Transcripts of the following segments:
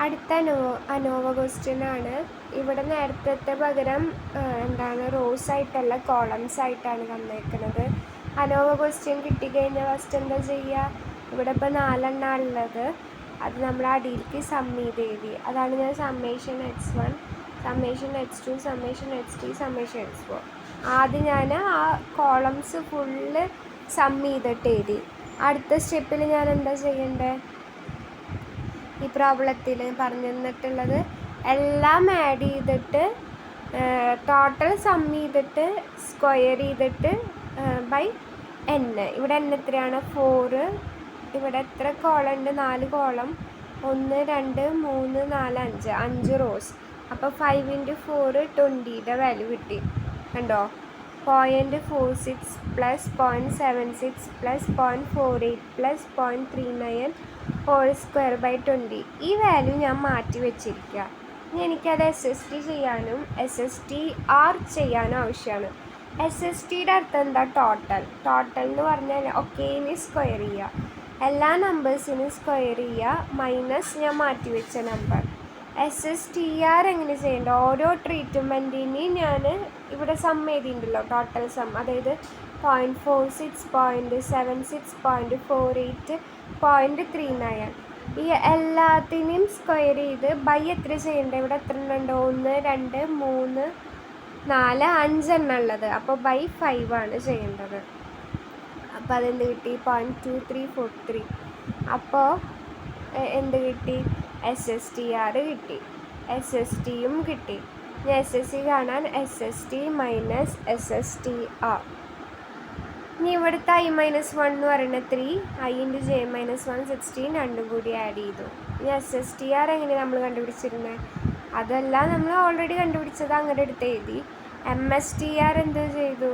അടുത്ത ANOVA question ആണ്. ഇവിടെ നേരത്തെ പകരം റോസ് ആയിട്ടല്ല കോളംസ് ആയിട്ടാണ് തന്നേക്കുന്നത്. അനോവ ക്വസ്റ്റ്യൻ കിട്ടിക്കഴിഞ്ഞാൽ ഫസ്റ്റ് എന്താ ചെയ്യുക? ഇവിടെ ഇപ്പോൾ 4 ഉള്ളത്, അത് നമ്മൾ അടിയിലേക്ക് സം ചെയ്ത് എഴുതി. അതാണ് ഞാൻ summation x1, summation x2, summation x3, summation x4. ആദ്യം ഞാൻ ആ കോളംസ് ഫുള്ള് സം ചെയ്തിട്ട് എഴുതി. അടുത്ത സ്റ്റെപ്പിൽ ഞാൻ എന്താ ചെയ്യേണ്ടത്? ഈ പ്രോബ്ലത്തിൽ പറഞ്ഞു തന്നിട്ടുള്ളത് എല്ലാം ആഡ് ചെയ്തിട്ട് ടോട്ടൽ സം ചെയ്തിട്ട് സ്ക്വയർ ചെയ്തിട്ട് ബൈ n. ഇവിടെ n എത്രയാണ്? 4. ഇവിടെ എത്ര കോളം ഉണ്ട്? 4 കോളം. 1 2 3 4 5 5 റോസ്. അപ്പോൾ 5 × 4 20യുടെ വാല്യൂ കിട്ടി. കണ്ടോ? 0.46 plus 0.76 plus 0.48 plus 0.39 whole square by 20. ഈ വാല്യൂ ഞാൻ മാറ്റി വെച്ചിരിക്കുക. ഇനി എനിക്കത് SST ചെയ്യാനും SSTR ചെയ്യാനും ആവശ്യമാണ്. SSTയുടെ അർത്ഥം എന്താ? ടോട്ടൽ. ടോട്ടൽ എന്ന് പറഞ്ഞാൽ ഒക്കേന് സ്ക്വയർ ചെയ്യുക, എല്ലാ നമ്പേഴ്സിനും സ്ക്വയർ ചെയ്യുക, മൈനസ് ഞാൻ മാറ്റി വെച്ച നമ്പർ. SSTR എങ്ങനെ ചെയ്യേണ്ടത്? ഓരോ ട്രീറ്റ്മെൻറ്റിനെയും ഞാൻ ഇവിടെ സം എഴുതിയിട്ടുണ്ടല്ലോ, ടോട്ടൽ സം. അതായത് 0.46, 0.76, 0.48, 0.39. ഈ എല്ലാത്തിനെയും സ്ക്വയർ ചെയ്ത് ബൈ എത്ര ചെയ്യേണ്ടത്? ഇവിടെ എത്ര എണ്ണുണ്ട്? 1 2 3 4 5 എണ്ണം ഉള്ളത്. അപ്പോൾ ബൈ 5 ആണ് ചെയ്യേണ്ടത്. അപ്പോൾ അതെന്ത് കിട്ടി? 0.2343. അപ്പോൾ എന്ത് കിട്ടി? SSTR കിട്ടി, SSTയും കിട്ടി. ഇനി SST കാണാൻ SST മൈനസ് SSTR. ഇനി ഇവിടുത്തെ I-1 എന്ന് പറയുന്നത് 3, I × j-1 16 രണ്ടും കൂടി ആഡ് ചെയ്തു. ഇനി SSTR എങ്ങനെ നമ്മൾ കണ്ടുപിടിച്ചിരുന്നത്? അതെല്ലാം നമ്മൾ ഓൾറെഡി കണ്ടുപിടിച്ചത്, അങ്ങനെ എടുത്ത് എഴുതി. MSTR എന്ത് ചെയ്തു?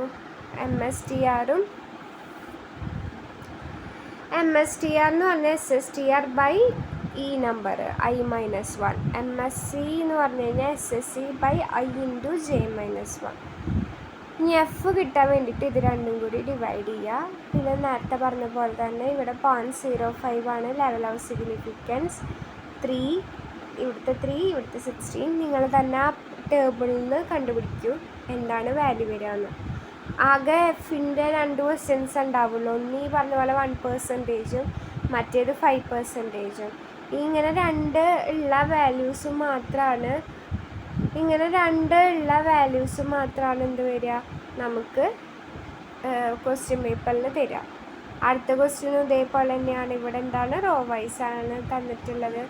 MSTR എന്ന് പറഞ്ഞാൽ SSTR ബൈ ഈ നമ്പർ I-1. MSC എന്ന് പറഞ്ഞു കഴിഞ്ഞാൽ SSC ബൈ I × j-1. ഇനി F കിട്ടാൻ വേണ്ടിയിട്ട് ഇത് രണ്ടും കൂടി ഡിവൈഡ് ചെയ്യുക. പിന്നെ നേരത്തെ പറഞ്ഞ പോലെ തന്നെ ഇവിടെ 0.05 ആണ് ലെവൽ ഓഫ് സിഗ്നിഫിക്കൻസ്. 3, ഇവിടുത്തെ 3, ഇവിടുത്തെ 16. നിങ്ങൾ തന്നെ ആ ടേബിളിൽ നിന്ന് കണ്ടുപിടിക്കൂ എന്താണ് വാല്യൂ വരികയെന്ന്. ആകെ Fൻ്റെ 2 ക്വസ്റ്റ്യൻസ് ഉണ്ടാവുള്ളൂ. ഒന്ന് ഈ പറഞ്ഞ പോലെ 1%, മറ്റേത് 5%. ഇങ്ങനെ 2 ഉള്ള വാല്യൂസ് മാത്രമാണ് എന്ത് വരിക? നമുക്ക് ക്വസ്റ്റ്യൻ പേപ്പറിൽ തരിക. അടുത്ത ക്വസ്റ്റ്യനും ഇതേപോലെ തന്നെയാണ്. ഇവിടെ എന്താണ്? റോ വൈസ് ആണ് തന്നിട്ടുള്ളത്.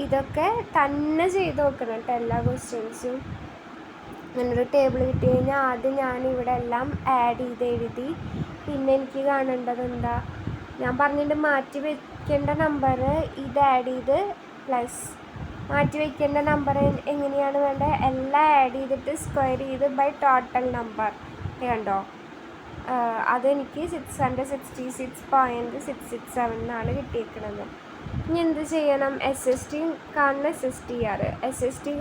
ഇതൊക്കെ തന്നെ ചെയ്ത് നോക്കണം കേട്ടോ, എല്ലാ ക്വസ്റ്റ്യൻസും. അങ്ങനൊരു ടേബിൾ കിട്ടി കഴിഞ്ഞാൽ ആദ്യം ഞാനിവിടെ എല്ലാം ആഡ് ചെയ്ത് എഴുതി. പിന്നെ എനിക്ക് കാണേണ്ടത് എന്താ? ഞാൻ പറഞ്ഞിട്ട് മാറ്റി വയ്ക്കേണ്ട നമ്പർ ഇത് ആഡ് ചെയ്ത് പ്ലസ് മാറ്റി വയ്ക്കേണ്ട നമ്പർ എങ്ങനെയാണ് വേണ്ടത്? എല്ലാം ആഡ് ചെയ്തിട്ട് സ്ക്വയർ ചെയ്ത് ബൈ ടോട്ടൽ നമ്പർ. കണ്ടോ? അതെനിക്ക് 666.667 എന്നാണ് കിട്ടിയിരിക്കുന്നത്. ഇനി എന്ത് ചെയ്യണം? SST കാണുന്ന SST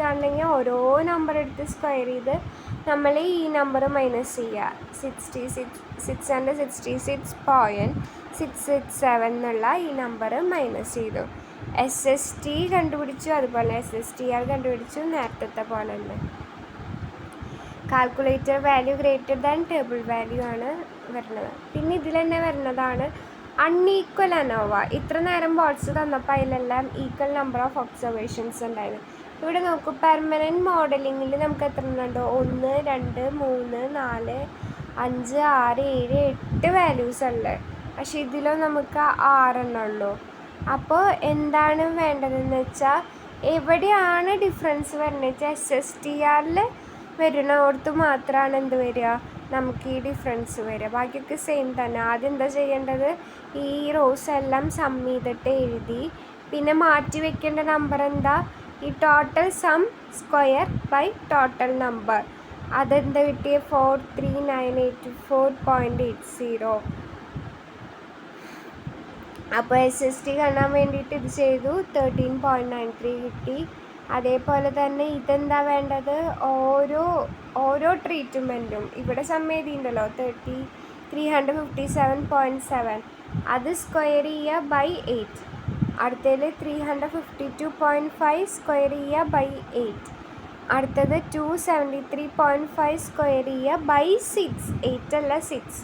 കാണണമെങ്കിൽ ഓരോ നമ്പർ എടുത്ത് സ്ക്വയർ ചെയ്ത് നമ്മൾ ഈ നമ്പർ മൈനസ് ചെയ്യുക. 666.667 എന്നുള്ള ഈ നമ്പർ മൈനസ് ചെയ്തു. SST കണ്ടുപിടിച്ചു, അതുപോലെ SSTR കണ്ടുപിടിച്ചു, നേരത്തെ പോലെ തന്നെ. Calculator value greater than table value ആണ് വരുന്നത്. പിന്നെ ഇതിൽ തന്നെ വരുന്നതാണ് അൺഈക്വൽ അനോവ. ഇത്ര നേരം ബോർഡ്സ് തന്നപ്പോൾ അതിലെല്ലാം ഈക്വൽ നമ്പർ ഓഫ് ഒബ്സർവേഷൻസ് ഉണ്ടായിരുന്നു. ഇവിടെ നോക്കൂ, പെർമനൻറ്റ് മോഡലിങ്ങിൽ നമുക്ക് എത്ര എണ്ണുണ്ടോ? 1 2 3 4 5 6 7 8 വാല്യൂസ് ഉള്ളത്. പക്ഷേ ഇതിലോ നമുക്ക് 6 എണ്ണം ഉള്ളൂ. അപ്പോൾ എന്താണ് വേണ്ടതെന്ന് വെച്ചാൽ, എവിടെയാണ് ഡിഫറൻസ് വരുന്നത് വെച്ചാൽ SSTRൽ വരുന്നിടത്ത് മാത്രമാണ് എന്ത് വരിക? നമുക്ക് ഈ ഡിഫറൻസ് വരിക. ബാക്കിയൊക്കെ സെയിം തന്നെ. ആദ്യം എന്താ ചെയ്യേണ്ടത്? ഈ റോസ് എല്ലാം സം ചെയ്തിട്ട് എഴുതി. പിന്നെ മാറ്റി വെക്കേണ്ട നമ്പർ എന്താ? ഈ total sum square by total number. അതെന്താ കിട്ടിയ? 43984.80. അപ്പോൾ SST കാണാൻ വേണ്ടിയിട്ട് ഇത് ചെയ്തു. 13.93 കിട്ടി. അതേപോലെ തന്നെ ഇതെന്താ വേണ്ടത്? ഓരോ ട്രീറ്റ്മെൻറ്റും ഇവിടെ സമ്മതിയുണ്ടല്ലോ 357.7, അത് സ്ക്വയർ ചെയ്യുക ബൈ 8. അടുത്തതിൽ 352.5 സ്ക്വയർ ചെയ്യുക ബൈ 8. അടുത്തത് 273.5 സ്ക്വയർ ചെയ്യുക ബൈ 6. 8 അല്ല 6.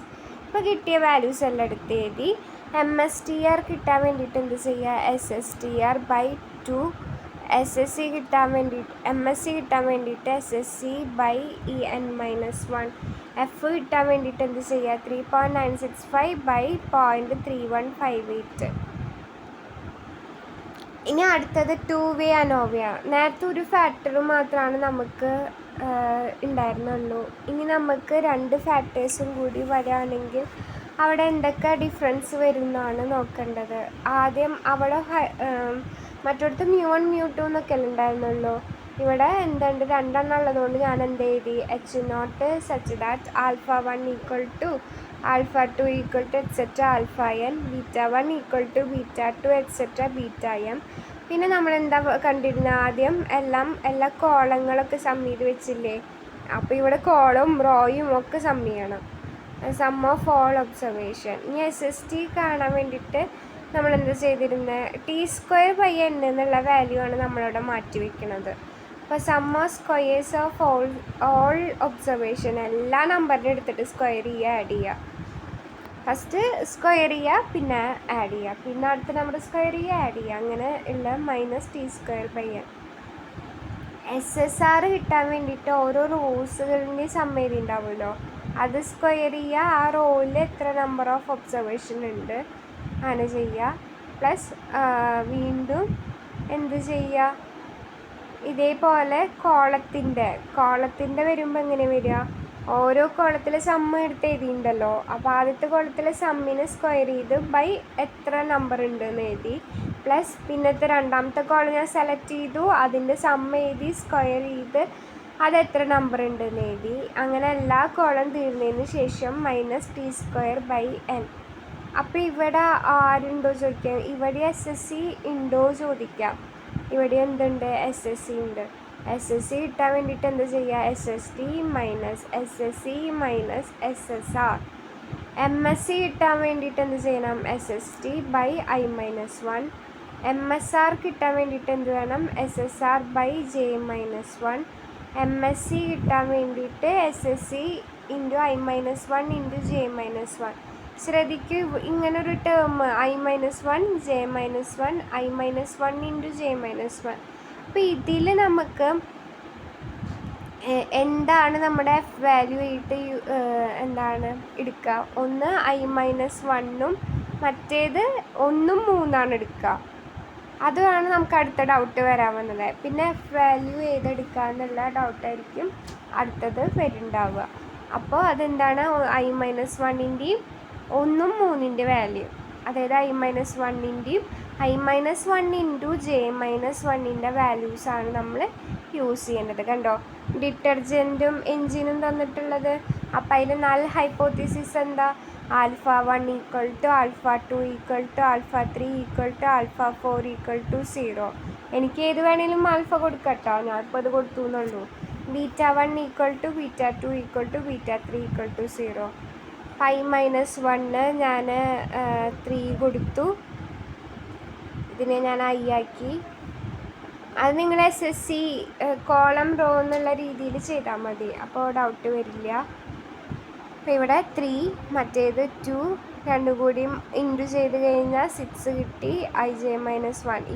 ഇപ്പോൾ കിട്ടിയ വാല്യൂസ് എല്ലാം എടുത്ത് എഴുതി. MSTR കിട്ടാൻ വേണ്ടിയിട്ട് എന്ത് ചെയ്യുക? SSTR by 2. MSc കിട്ടാൻ വേണ്ടിയിട്ട് SSc ബൈ EN-1. F കിട്ടാൻ വേണ്ടിയിട്ട് എന്ത് ചെയ്യുക? 3.965 ബൈ 0.3158. ഇനി അടുത്തത് 2-way ANOVA. നേരത്തെ ഒരു ഫാക്ടർ മാത്രമാണ് നമുക്ക് ഉണ്ടായിരുന്നുള്ളൂ. ഇനി നമുക്ക് 2 ഫാക്ടേഴ്സും കൂടി വരികയാണെങ്കിൽ അവിടെ എന്തൊക്കെ ഡിഫറൻസ് വരുന്നതാണ് നോക്കേണ്ടത്. ആദ്യം അവിടെ മറ്റൊടുത്ത് μ1 μ2 എന്നൊക്കെ അല്ലേ ഉണ്ടായിരുന്നുള്ളൂ. ഇവിടെ എന്തുണ്ട്? 2 എണ്ണം ഉള്ളതുകൊണ്ട് ഞാൻ എന്ത് എഴുതി? H0 such that α1 equal to α2 equal to etcetera α1, β1 equal to β2 etcetera βm. പിന്നെ നമ്മൾ എന്താ കണ്ടിരുന്നത്? ആദ്യം എല്ലാ കോളങ്ങളൊക്കെ സം ചെയ്ത് വെച്ചില്ലേ? അപ്പോൾ ഇവിടെ കോളും റോയും ഒക്കെ സം ചെയ്യണം. Sum of all observation. ഇനി SST കാണാൻ വേണ്ടിയിട്ട് നമ്മൾ എന്താ ചെയ്തിരുന്നത്? T²/n എന്നുള്ള വാല്യൂ ആണ് നമ്മളിവിടെ മാറ്റി വയ്ക്കുന്നത്. അപ്പോൾ sum of squares of all observation എല്ലാ നമ്പറിനും എടുത്തിട്ട് സ്ക്വയർ ചെയ്യുക, ആഡ് ചെയ്യുക. ഫസ്റ്റ് സ്ക്വയർ ചെയ്യുക, പിന്നെ ആഡ് ചെയ്യുക, പിന്നെ അടുത്ത നമ്പർ സ്ക്വയർ ചെയ്യുക, ആഡ് ചെയ്യുക, അങ്ങനെ ഉള്ള -T²/n. SSR കിട്ടാൻ വേണ്ടിയിട്ട് ഓരോ റോസുകളുടെയും സമ്മേരി ഉണ്ടാവുമല്ലോ, അത് സ്ക്വയർ ചെയ്യുക. ആ റോയിൽ എത്ര നമ്പർ ഓഫ് ഒബ്സർവേഷൻ ഉണ്ട് അങ്ങനെ ചെയ്യുക. പ്ലസ് വീണ്ടും എന്ത് ചെയ്യുക? ഇതേപോലെ കോളത്തിൻ്റെ വരുമ്പോൾ എങ്ങനെ വരിക? ഓരോ കോളത്തിലെ സമ്മ് എടുത്ത് എഴുതിയിട്ടുണ്ടല്ലോ. അപ്പോൾ ആദ്യത്തെ കോളത്തിലെ സമ്മിന് സ്ക്വയർ ചെയ്ത് ബൈ എത്ര നമ്പർ ഉണ്ടെന്ന് എഴുതി. പ്ലസ് പിന്നത്തെ രണ്ടാമത്തെ കോളം ഞാൻ സെലക്ട് ചെയ്തു, അതിൻ്റെ സമ്മ് എഴുതി, സ്ക്വയർ ചെയ്ത് അതെത്ര നമ്പർ ഉണ്ടെന്ന് എഴുതി. അങ്ങനെ എല്ലാ കോളം തീർന്നതിന് ശേഷം -T²/n. അപ്പോൾ ഇവിടെ ആരുണ്ടോ ചോദിക്കാം? ഇവിടെ SSC ഉണ്ടോ ചോദിക്കാം. ഇവിടെ എന്തുണ്ട്? SSC ഉണ്ട്. SSC കിട്ടാൻ വേണ്ടിയിട്ട് എന്താ ചെയ്യുക? SST minus SSC minus SSR. MSc കിട്ടാൻ വേണ്ടിയിട്ട് എന്ത് ചെയ്യണം? SST by I-1. MSR കിട്ടാൻ വേണ്ടിയിട്ട് എന്ത് വേണം? SSR by J-1. MSc കിട്ടാൻ വേണ്ടിയിട്ട് SSC into I-1 into J-1. ശ്രദ്ധിക്കൂ, ഇങ്ങനൊരു term I-1 J-1 I-1 into J-1. അപ്പോൾ ഇതിൽ നമുക്ക് എന്താണ് നമ്മുടെ F വാല്യൂ ആയിട്ട് എന്താണ് എടുക്കുക? ഒന്ന് I-1ഉം മറ്റേത് 1ഉം 3ആണ് എടുക്കുക. അതാണ് നമുക്ക് അടുത്ത ഡൗട്ട് വരാൻ വന്നത്. പിന്നെ F വാല്യൂ ഏതെടുക്കുക എന്നുള്ള ഡൗട്ടായിരിക്കും അടുത്തത് വരുന്നുണ്ടാവുക. അപ്പോൾ അതെന്താണ്? I-1ൻ്റെയും 1ഉം 3ൻ്റെ വാല്യൂ, അതായത് I-1ൻ്റെയും I-1 ഇൻറ്റു J-1ൻ്റെ വാല്യൂസാണ് നമ്മൾ യൂസ് ചെയ്യേണ്ടത്. കണ്ടോ, ഡിറ്റർജൻറ്റും എൻജിനും തന്നിട്ടുള്ളത്. അപ്പോൾ അതിൽ 4 ഹൈപ്പോത്തീസിസ് എന്താ? α1 equal to α2 equal to α3 equal to α4 equal to 0. എനിക്ക് ഏത് വേണേലും ആൽഫ കൊടുക്കട്ടോ, ഞാനിപ്പോൾ അത് കൊടുത്തു എന്നുള്ളൂ. β1 equal to β2 equal to β3 equal to 0. I-1 ഞാൻ 3 കൊടുത്തു, ഇതിനെ ഞാൻ I ആക്കി. അത് നിങ്ങൾ SSC കോളം റോ എന്നുള്ള രീതിയിൽ ചെയ്താൽ മതി, അപ്പോൾ ഡൗട്ട് വരില്ല. അപ്പോൾ ഇവിടെ 3 മറ്റേത് 2 രണ്ടും കൂടി ഇൻറ്റു ചെയ്ത് കഴിഞ്ഞാൽ 6 കിട്ടി. I-1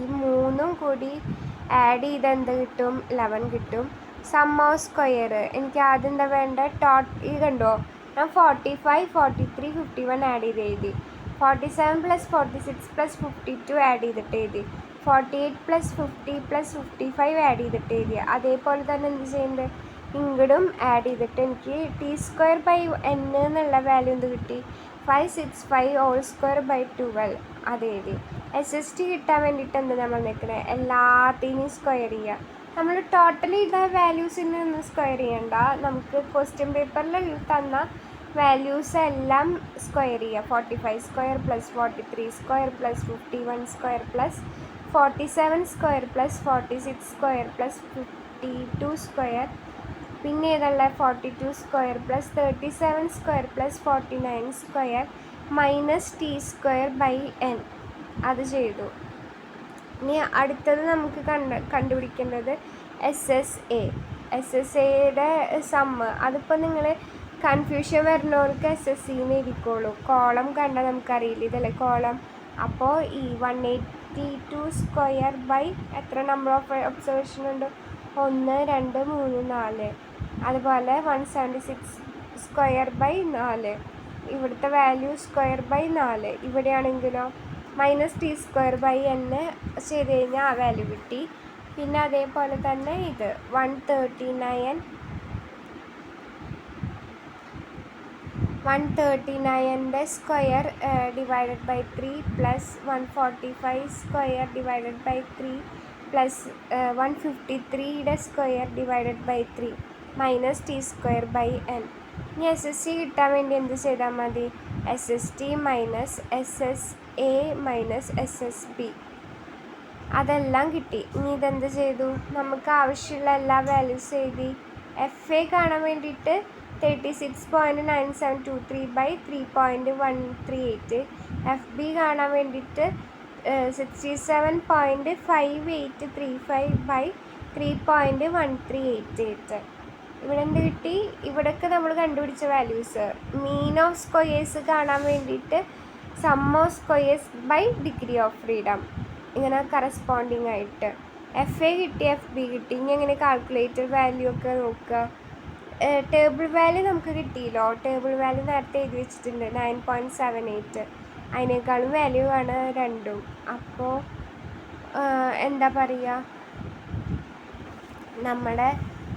ഈ 3ഉം കൂടി ആഡ് ചെയ്ത് എന്ത് കിട്ടും? 11 കിട്ടും. സം ഓഫ് സ്ക്വയർ എനിക്ക് ആദ്യം എന്താ വേണ്ട? ഈ കണ്ടോ, ഞാൻ 45, 43, 51 ആഡ് ചെയ്ത് എഴുതി. 47 + 46 + 52 ആഡ് ചെയ്തിട്ട് എഴുതി. 48 + 50 + 55 ആഡ് ചെയ്തിട്ട് എഴുതി. അതേപോലെ തന്നെ എന്ത് ചെയ്യുന്നുണ്ട്? ഇങ്ങോട്ടും ആഡ് ചെയ്തിട്ട് എനിക്ക് T²/n എന്നുള്ള വാല്യൂ എന്ത് കിട്ടി? 565 ഹോൾ സ്ക്വയർ ബൈ 12 അത് എഴുതി. SST കിട്ടാൻ വേണ്ടിയിട്ട് എന്താ നമ്മൾ നിൽക്കുന്നത്? എല്ലാത്തിനെയും സ്ക്വയർ ചെയ്യുക. നമ്മൾ ടോട്ടലി ഇതാ വാല്യൂസിന് ഒന്നും സ്ക്വയർ ചെയ്യണ്ട. നമുക്ക് ക്വസ്റ്റ്യൻ പേപ്പറിൽ തന്ന വാല്യൂസ് എല്ലാം സ്ക്വയർ ചെയ്യുക. 45² + 43² + 51² + 47² + 46² + 52². പിന്നെ ഏതുള്ള 42² + 37² + 49² -T²/n അത് ചെയ്തു. ഇനി അടുത്തത് നമുക്ക് കണ്ടുപിടിക്കേണ്ടത് SSAയുടെ സമ്മ്. അതിപ്പോൾ നിങ്ങൾ കൺഫ്യൂഷൻ വരുന്നവർക്ക് SSCന്ന് എഴുതിക്കോളൂ. കോളം കണ്ടാൽ നമുക്കറിയില്ല, ഇതല്ലേ കോളം. അപ്പോൾ ഈ 182 സ്ക്വയർ ബൈ എത്ര നമ്പർ ഓഫ് ഒബ്സർവേഷൻ ഉണ്ട്? 1 2 3 4. അതുപോലെ 176 സ്ക്വയർ ബൈ 4. ഇവിടുത്തെ വാല്യൂ സ്ക്വയർ ബൈ 4. ഇവിടെയാണെങ്കിലോ -t സ്ക്വയർ ബൈ n ചെയ്ത് കഴിഞ്ഞാൽ ആ വാല്യൂ കിട്ടി. പിന്നെ അതേപോലെ തന്നെ ഇത് 139 square divided by 3 plus 145 square divided by 3 plus 153 square divided by 3 -t square by n. ഇനി SSC കിട്ടാൻ വേണ്ടി എന്ത് ചെയ്താൽ മതി? SST minus SSA minus SSB. അതെല്ലാം കിട്ടി. ഇനി ഇതെന്ത് ചെയ്തു? നമുക്ക് ആവശ്യമുള്ള എല്ലാ വാല്യൂസ് എഴുതി. FA കാണാൻ വേണ്ടിയിട്ട് 36.9723 ബൈ 3.138. FB കാണാൻ വേണ്ടിയിട്ട് 67.5835 ബൈ 3.1388. ഇവിടെ എന്ത് കിട്ടി? ഇവിടെയൊക്കെ നമ്മൾ കണ്ടുപിടിച്ച വാല്യൂസ്. മീൻ ഓഫ് സ്ക്വയേഴ്സ് കാണാൻ വേണ്ടിയിട്ട് sum of squares by degree of freedom, ഇങ്ങനെ കറസ്പോണ്ടിങ് ആയിട്ട്. FA കിട്ടി, FB കിട്ടി. ഇനി എങ്ങനെ കാൽക്കുലേറ്റർ വാല്യൂ ഒക്കെ നോക്കുക. ടേബിൾ വാല്യൂ നമുക്ക് കിട്ടിയല്ലോ. ടേബിൾ വാല്യൂ നേരത്തെ എഴുതി വെച്ചിട്ടുണ്ട് 9.78. അതിനേക്കാളും വാല്യൂ ആണ് രണ്ടും. അപ്പോൾ എന്താ പറയുക, നമ്മുടെ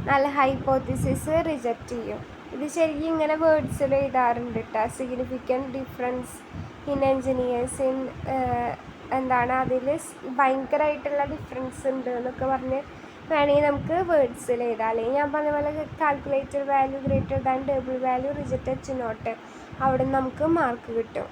നല്ല ഹൈപ്പോത്തിസിസ് റിജക്റ്റ് ചെയ്യും. ഇത് ശരിക്കും ഇങ്ങനെ വേർഡ്സിൽ എഴുതാറുണ്ട് കേട്ടോ. Significant difference in engineers in എന്താണ് അതിൽ ഭയങ്കരമായിട്ടുള്ള ഡിഫറൻസ് ഉണ്ട് എന്നൊക്കെ പറഞ്ഞ് വേണമെങ്കിൽ നമുക്ക് വേർഡ്സിൽ എഴുതാം. അല്ലെങ്കിൽ ഞാൻ പറഞ്ഞ പോലെ calculator value greater than table value reject H0, അവിടെ നമുക്ക് മാർക്ക് കിട്ടും.